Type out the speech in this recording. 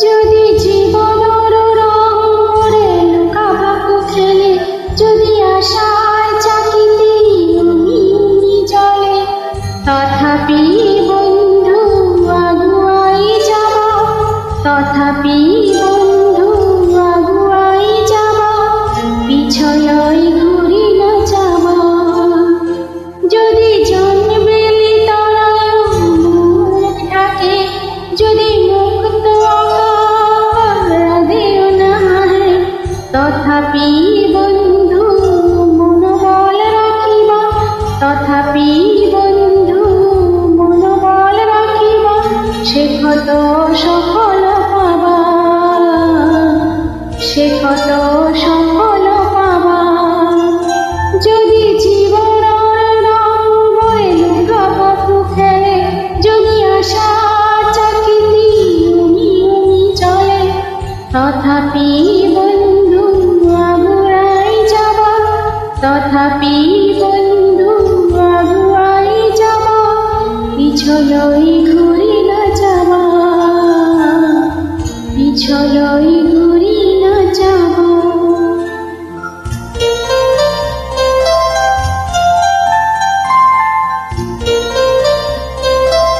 যদি জীবনের রং মোরে লুকাভাকু খেলে, যদি আশায় চাকিতে উনি উনি জলে, তথাপি বন্ধু আগুয়াই যাবা, তথাপি বন্ধু আগুয়াই যাবা, পিছয় ঘুরি না যাবা। যদি জন্মেলি তারায় মুখ ঢাকে, যদি মুক্ত রাধেও না হারে, তথাপি বন্ধু মনোবল রাখিবা, তথাপি বন্ধু মনোবল রাখিবা, সে কত সফল পাবা, সে কত সফল পাবা। যদি জীবনের রং বয়ে লুকাভাকু খেলে, যদি আশা চাকিতে উনি উনি চলে, তথাপি বন্ধু আগুয়াই যাবা, তথাপি বন্ধু আগুয়াই যাবা, পিছয় ঘুরে